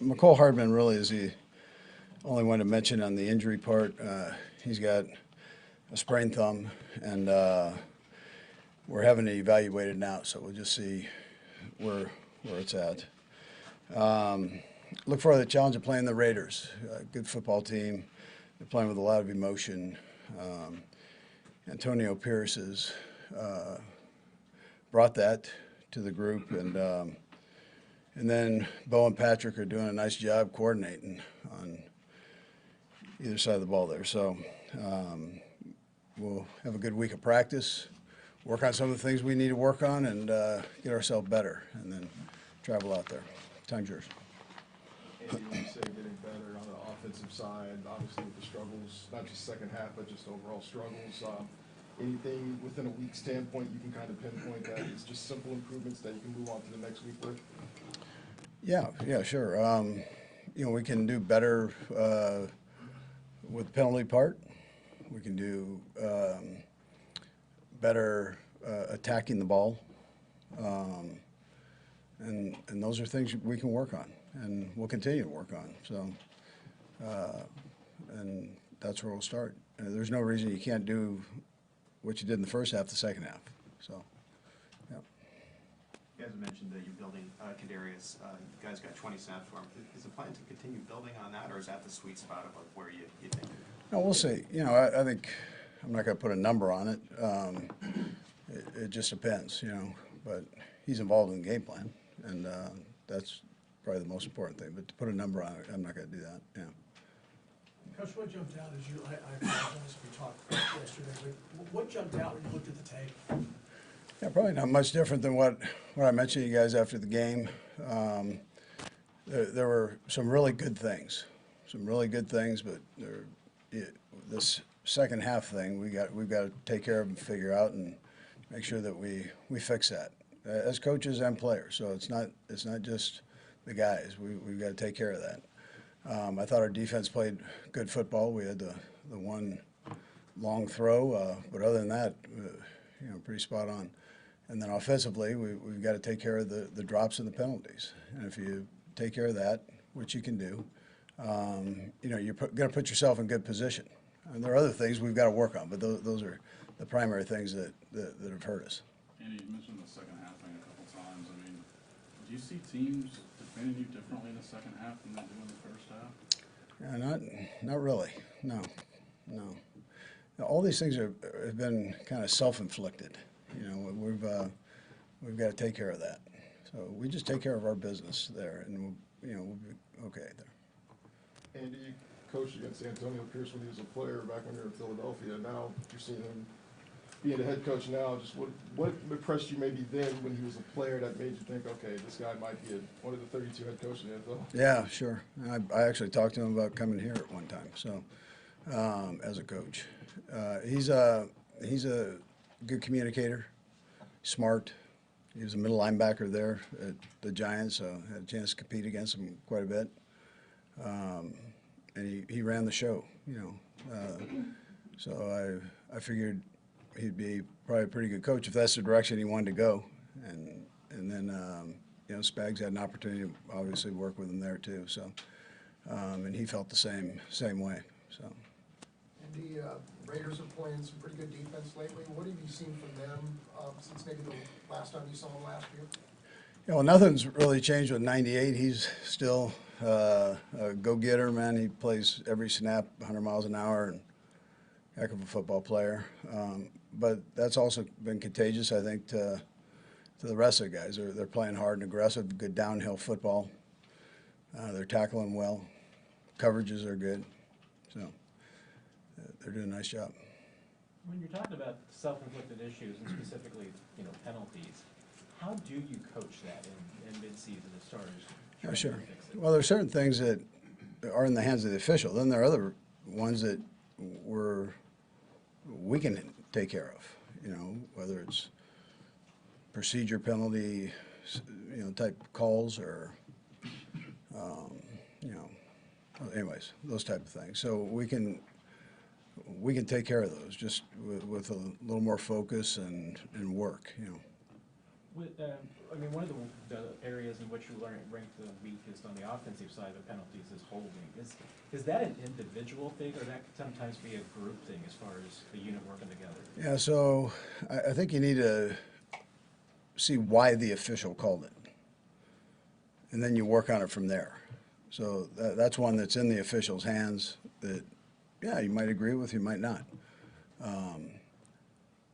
McCole Hardman really is the only one to mention on the injury part. He's got a sprained thumb, and we're having it evaluated now, so we'll just see where it's at. Look for the challenge of playing the Raiders. Good football team. They're playing with a lot of emotion. Antonio Pierce has brought that to the group, and then Bo and Patrick are doing a nice job coordinating on either side of the ball there. So we'll have a good week of practice, work on some of the things we need to work on, and get ourselves better, and then travel out there. Time's yours. Andy, when you say getting better on the offensive side, obviously with the struggles, not just second half, but just overall struggles, anything within a week standpoint you can kind of pinpoint that it's just simple improvements that you can move on to the next week with? Yeah, sure. We can do better with the penalty part. We can do better attacking the ball. And those are things we can work on, and we'll continue to work on. So, and that's where we'll start. There's no reason you can't do what you did in the first half, the second half. So, yeah. You guys mentioned that you're building Kadarius. You guys got 20 snaps for him. Is the plan to continue building on that, or is that the sweet spot of where you think? No, we'll see. I think I'm not going to put a number on it. It just depends, But he's involved in the game plan, and that's probably the most important thing. But to put a number on it, I'm not going to do that. Yeah. Coach, what jumped out as I apologize if we talked yesterday, but what jumped out when you looked at the tape? Yeah, probably not much different than what I mentioned to you guys after the game. There were some really good things, but this second half thing we've got to take care of and figure out and make sure that we fix that as coaches and players. So it's not just the guys. We've got to take care of that. I thought our defense played good football. We had the one long throw, but other than that, pretty spot on. And then offensively, we've got to take care of the drops and the penalties. And if you take care of that, which you can do, you're going to put yourself in good position. And there are other things we've got to work on, but those are the primary things that have hurt us. Andy, you mentioned the second half thing a couple times. I mean, do you see teams defending you differently in the second half than they do in the first half? Yeah, not really. No. Now, all these things have been kind of self-inflicted. We've got to take care of that. So we just take care of our business there, and we'll be okay there. Andy, you coached against Antonio Pierce when he was a player back when you were in Philadelphia. Now you're seeing him being the head coach now. Just what impressed you maybe then when he was a player that made you think, okay, this guy might be one of the 32 head coaches in the NFL? Yeah, sure. I actually talked to him about coming here at one time. So as a coach, he's a good communicator, smart. He was a middle linebacker there at the Giants, so had a chance to compete against him quite a bit. And he ran the show, So I figured he'd be probably a pretty good coach if that's the direction he wanted to go. And then Spags had an opportunity to obviously work with him there too. So and he felt the same way. So. And the Raiders are playing some pretty good defense lately. What have you seen from them since maybe the last time you saw them last year? Yeah, well, nothing's really changed with 98. He's still a go-getter, man. He plays every snap 100 miles an hour, and heck of a football player. But that's also been contagious, I think, to the rest of the guys. They're playing hard and aggressive, good downhill football. They're tackling well. Coverages are good. So they're doing a nice job. When you're talking about self-inflicted issues and specifically, penalties, how do you coach that in mid-season as far as trying to Sure. fix it? Well, there are certain things that are in the hands of the official. Then there are other ones that we can take care of, whether it's procedure penalty, type calls or, anyways, those type of things. So we can take care of those just with a little more focus and work, I mean, one of the areas in which you rank the weakest on the offensive side of penalties is holding. Is that an individual thing, or that could sometimes be a group thing as far as the unit working together? Yeah, so I think you need to see why the official called it, and then you work on it from there. So that's one that's in the official's hands that, yeah, you might agree with, you might not.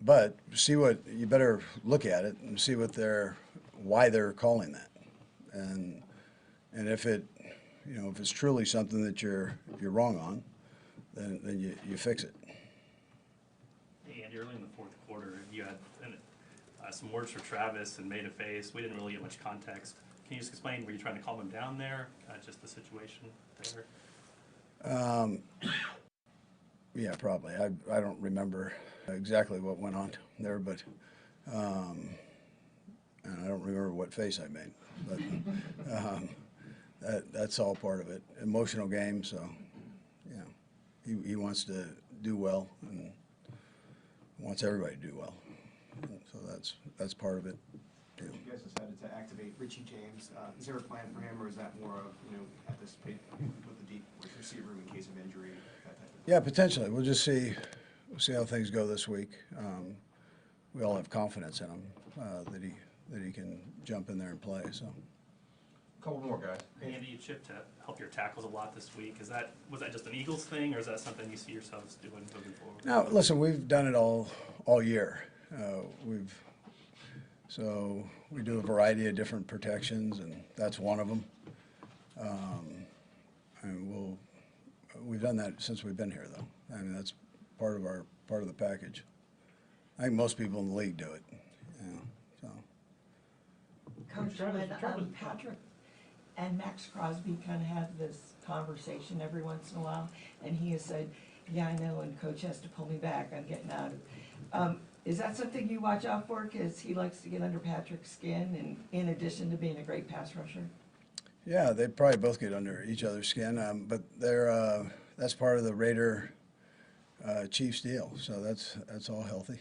But you better look at it and see why they're calling that. And if if it's truly something that you're wrong on, then you fix it. Hey, Andy, early in the fourth quarter, you had some words for Travis and made a face. We didn't really get much context. Can you just explain, were you trying to calm him down there, just the situation there? Yeah, probably. I don't remember exactly what went on there, but and I don't remember what face I made. But that's all part of it. Emotional game, so yeah, he wants to do well and wants everybody to do well. And so that's part of it. Yeah. You guys decided to activate Richie James. Is there a plan for him, or is that more of, at this page with the deep receiver in case of injury, that type of thing? Yeah, potentially. We'll see how things go this week. We all have confidence in him that he can jump in there and play. So. Couple more, guys. Andy, you chipped to help your tackles a lot this week. Was that just an Eagles thing, or is that something you see yourselves doing moving forward? Now, listen, we've done it all year. So we do a variety of different protections, and that's one of them. And we've done that since we've been here, though. I mean, that's part of the package. I think most people in the league do it. So. Coach, when Patrick and Max Crosby kind of have this conversation every once in a while, and he has said, yeah, I know, and coach has to pull me back, I'm getting out of. Is that something you watch out for, because he likes to get under Patrick's skin, and in addition to being a great pass rusher? Yeah, they probably both get under each other's skin, but that's part of the Raider Chiefs deal, so that's all healthy.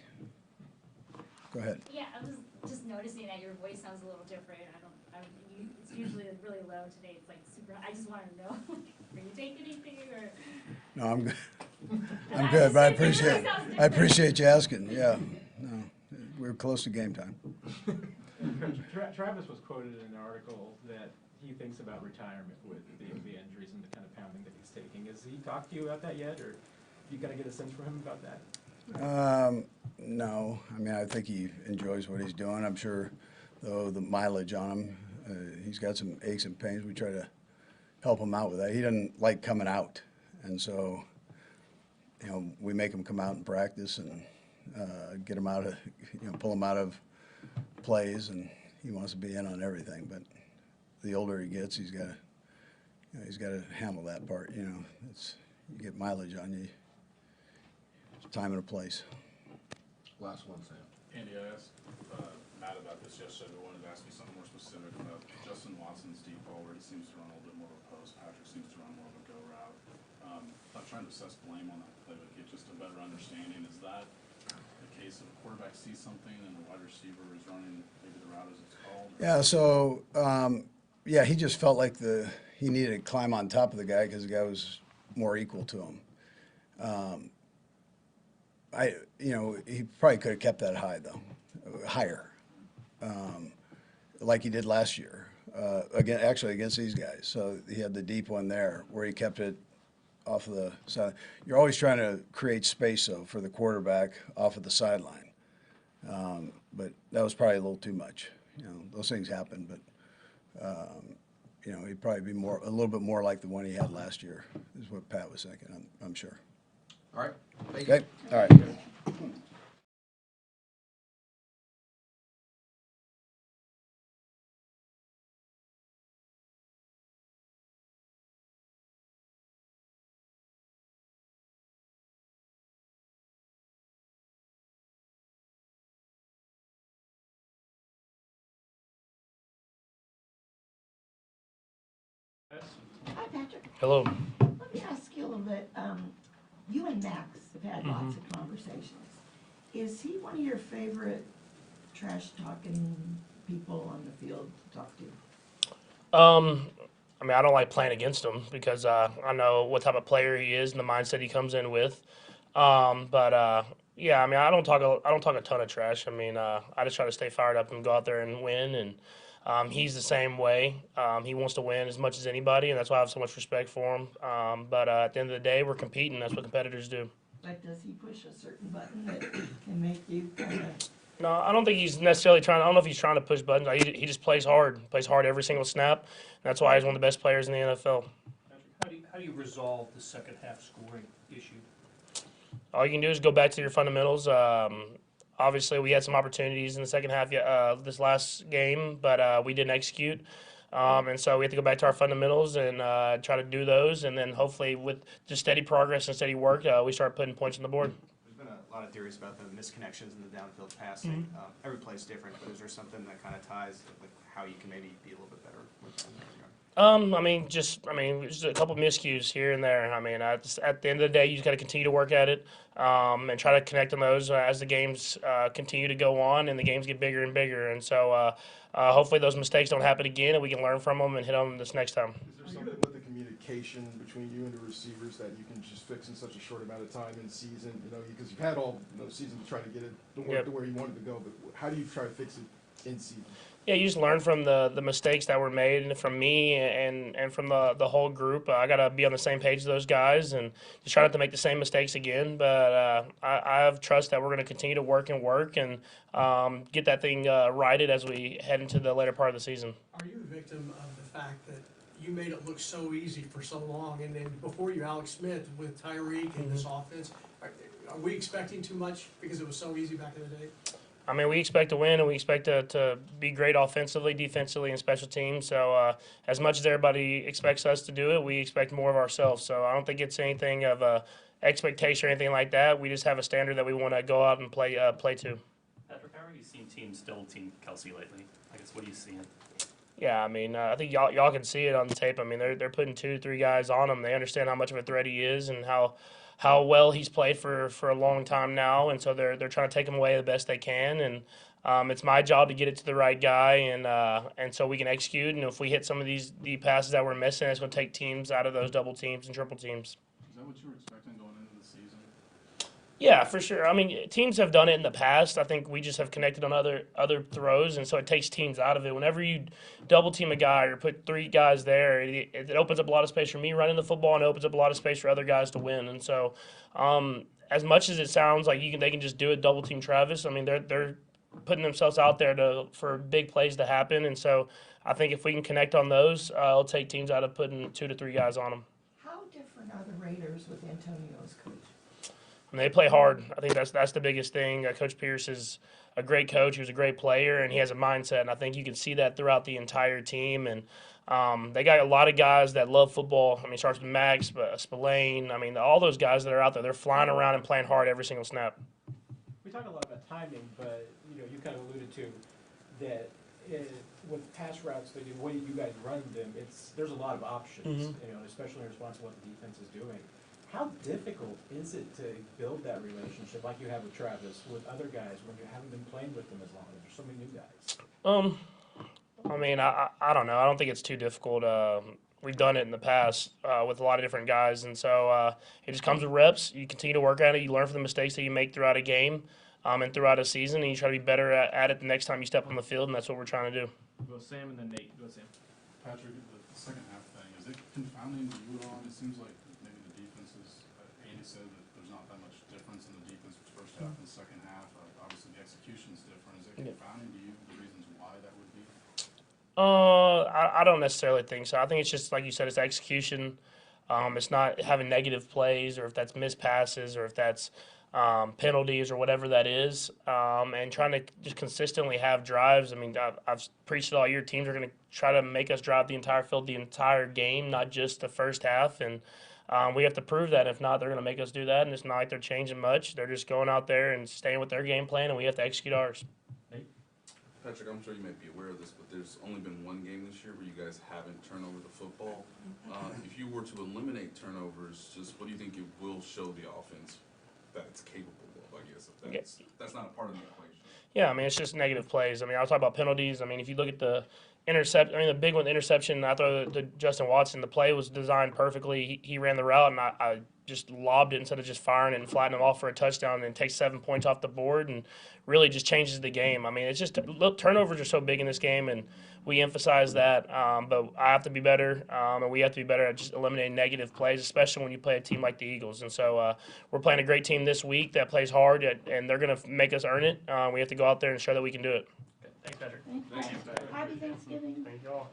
Go ahead. Yeah, I was just noticing that your voice sounds a little different. It's usually really low today. It's like super. I just wanted to know, are you taking anything or? No, I'm good. I'm good, but I appreciate you asking. Yeah, no, we're close to game time. Travis was quoted in an article that he thinks about retirement with the injuries and the kind of pounding that he's taking. Has he talked to you about that yet, or you got to get a sense from him about that? No, I mean, I think he enjoys what he's doing. I'm sure, though, the mileage on him, he's got some aches and pains. We try to help him out with that. He doesn't like coming out, and so, we make him come out and practice and get him out of, pull him out of plays, and he wants to be in on everything. But the older he gets, he's got to handle that part. You get mileage on you. Time and a place. Last one, Sam. Andy, I asked Matt about this yesterday, but wanted to ask you something more specific about Justin Watson's deep ball, where he seems to run a little bit more of a post. Patrick seems to run more of a go route. Not trying to assess blame on that play, but get just a better understanding. Is that the case of a quarterback sees something and the wide receiver is running maybe the route as it's called? Yeah, so, he just felt like he needed to climb on top of the guy because the guy was more equal to him. He probably could have kept that higher, like he did last year, against these guys. So he had the deep one there where he kept it off of the side. You're always trying to create space, though, for the quarterback off of the sideline. But that was probably a little too much. Those things happen, but he'd probably be a little bit more like the one he had last year, is what Pat was thinking, I'm sure. All right. Thank you. Okay, all right. Hi, Patrick. Hello. Let me ask you a little bit. You and Max have had lots of conversations. Is he one of your favorite trash talking people on the field to talk to? I mean, I don't like playing against him because I know what type of player he is and the mindset he comes in with. Yeah, I mean, I don't talk a ton of trash. I mean, I just try to stay fired up and go out there and win. And he's the same way. He wants to win as much as anybody, and that's why I have so much respect for him. At the end of the day, we're competing. That's what competitors do. Like, does he push a certain button that can make you kind of? No, I don't think he's necessarily trying. I don't know if he's trying to push buttons. He just plays hard every single snap. And that's why he's one of the best players in the NFL. Patrick, how do you resolve the second half scoring issue? All you can do is go back to your fundamentals. Obviously, we had some opportunities in the second half this last game, but we didn't execute. And so we have to go back to our fundamentals and try to do those. And then hopefully with just steady progress and steady work, we start putting points on the board. There's been a lot of theories about the misconnections in the downfield passing. Every play's different, but is there something that kind of ties like how you can maybe be a little bit better with that? I mean, just a couple miscues here and there. I mean, at the end of the day, you just got to continue to work at it and try to connect on those as the games continue to go on and the games get bigger and bigger. And so hopefully those mistakes don't happen again and we can learn from them and hit them this next time. Is there something with the communication between you and the receivers that you can just fix in such a short amount of time in season? You know, because you've had all season to try to get it to where you wanted to go, but how do you try to fix it in season? Yeah, you just learn from the mistakes that were made from me and from the whole group. I got to be on the same page as those guys and just try not to make the same mistakes again. But I have trust that we're going to continue to work and get that thing righted as we head into the later part of the season. Are you a victim of the fact that you made it look so easy for so long, and then before you, Alex Smith with Tyreek and this offense? Are we expecting too much because it was so easy back in the day? I mean, we expect to win, and we expect to be great offensively, defensively, and special teams. So as much as everybody expects us to do it, we expect more of ourselves. So I don't think it's anything of a expectation or anything like that. We just have a standard that we want to go out and play to. Patrick, how are you seeing teams double team Kelsey lately? I guess, what are you seeing? Yeah, I mean, I think y'all can see it on the tape. I mean, they're putting 2-3 guys on him. They understand how much of a threat he is and how well he's played for a long time now, and so they're trying to take him away the best they can. And it's my job to get it to the right guy, and so we can execute. And if we hit some of the passes that we're missing, it's going to take teams out of those double teams and triple teams. Is that what you were expecting going into the season? Yeah, for sure. I mean, teams have done it in the past. I think we just have connected on other throws, and so it takes teams out of it. Whenever you double team a guy or put 3 guys there, it opens up a lot of space for me running the football, and it opens up a lot of space for other guys to win. And so, as much as it sounds like they can just do it, double team Travis. I mean, they're putting themselves out there for big plays to happen. And so, I think if we can connect on those, it'll take teams out of putting 2 to 3 guys on them. How different are the Raiders with Antonio as coach? And they play hard. I think that's the biggest thing. Coach Pierce is a great coach. He was a great player, and he has a mindset. And I think you can see that throughout the entire team. And they got a lot of guys that love football. I mean, it starts with Max, Spillane. I mean, all those guys that are out there, they're flying around and playing hard every single snap. We talk a lot about timing, but you kind of alluded to that with pass routes, the way you guys run them, there's a lot of options. Especially in response to what the defense is doing. How difficult is it to build that relationship like you have with Travis, with other guys, when you haven't been playing with them as long? There's so many new guys. I mean, I don't know. I don't think it's too difficult. We've done it in the past with a lot of different guys, and so it just comes with reps. You continue to work at it. You learn from the mistakes that you make throughout a game and throughout a season, and you try to be better at it the next time you step on the field, and that's what we're trying to do. Go Sam and then Nate. Go Sam. Patrick, the second half thing, is it confounding to you at all? It seems like maybe the defenses, Andy said that there's not that much difference in the defense first half and second half. Obviously, the execution's different. Is it confounding to you, the reasons why that would be? I don't necessarily think so. I think it's just, like you said, it's execution. It's not having negative plays, or if that's missed passes, or if that's penalties, or whatever that is, and trying to just consistently have drives. I mean, I've preached it all year. Teams are going to try to make us drive the entire field, the entire game, not just the first half, and we have to prove that. If not, they're going to make us do that, and it's not like they're changing much. They're just going out there and staying with their game plan, and we have to execute ours. Patrick, I'm sure you might be aware of this, but there's only been one game this year where you guys haven't turned over the football. If you were to eliminate turnovers, just what do you think it will show the offense that it's capable of? I guess, if that's not a part of the equation. Yeah, I mean, it's just negative plays. I mean, I'll talk about penalties. I mean, if you look at the the big one, the interception, I throw to Justin Watson, the play was designed perfectly. He ran the route, and I just lobbed it instead of just firing it and flattening him off for a touchdown and takes 7 points off the board and really just changes the game. I mean, it's just turnovers are so big in this game, and we emphasize that. But I have to be better, and we have to be better at just eliminating negative plays, especially when you play a team like the Eagles. And so we're playing a great team this week that plays hard, and they're going to make us earn it. We have to go out there and show that we can do it. Thanks, Patrick. Thank you. Happy Thanksgiving. Thank you all.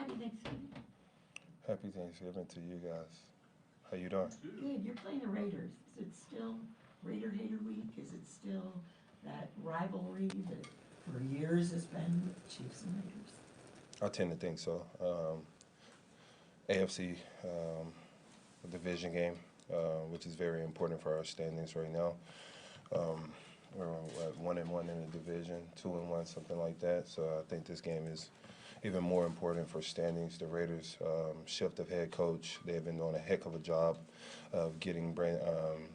Happy Thanksgiving. Happy Thanksgiving to you guys. How you doing? Good, you're playing the Raiders. Is it still Raider Hater Week? Is it still that rivalry that for years has been with Chiefs and Raiders? I tend to think so. AFC division game, which is very important for our standings right now. We're at 1-1 in the division, 2-1, something like that. So I think this game is even more important for standings. The Raiders shift of head coach. They've been doing a heck of a job of getting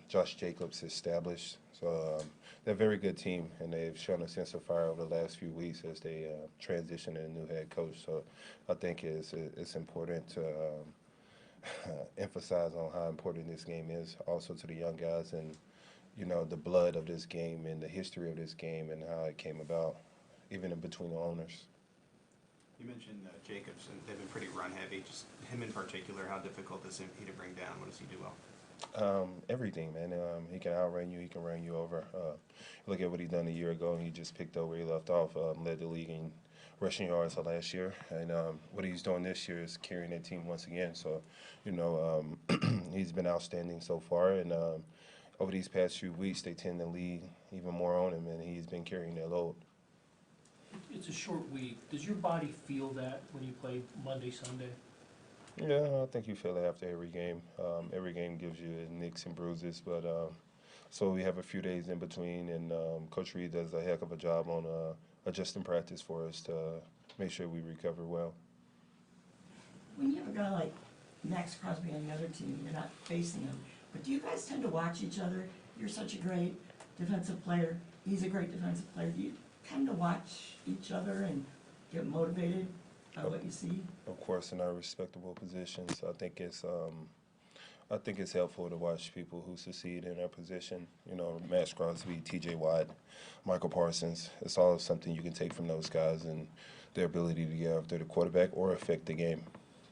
Josh Jacobs established. So they're a very good team, and they've shown a sense of fire over the last few weeks as they transition to a new head coach. So I think it's important to emphasize on how important this game is also to the young guys and, you know, the blood of this game and the history of this game and how it came about, even in between the owners. You mentioned Jacobs, and they've been pretty run-heavy. Just him in particular, how difficult is he to bring down? What does he do well? Everything, man. He can outrun you. He can run you over. Look at what he done a year ago, and he just picked up where he left off. Led the league in rushing yards last year, and what he's doing this year is carrying that team once again. So, you know, he's been outstanding so far, and over these past few weeks, they tend to lead even more on him, and he's been carrying that load. It's a short week. Does your body feel that when you play Monday, Sunday? Yeah, I think you feel it after every game. Every game gives you nicks and bruises, but so we have a few days in between, and Coach Reid does a heck of a job on adjusting practice for us to make sure we recover well. When you have a guy like Max Crosby on the other team, you're not facing him, but do you guys tend to watch each other? You're such a great defensive player. He's a great defensive player. Do you tend to watch each other and get motivated by what you see? Of course, in our respectable positions, I think it's helpful to watch people who succeed in their position. You know, Max Crosby, T.J. Watt, Michael Parsons. It's all something you can take from those guys and their ability to get after the quarterback or affect the game.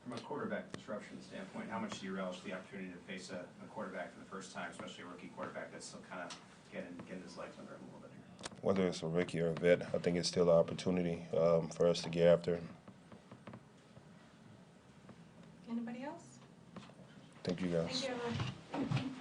From a quarterback disruption standpoint, how much do you relish the opportunity to face a quarterback for the first time, especially a rookie quarterback that's still kind of getting his legs under him a little bit here? Whether it's a rookie or a vet, I think it's still an opportunity for us to get after. Anybody else? Thank you guys. Thank you, everyone.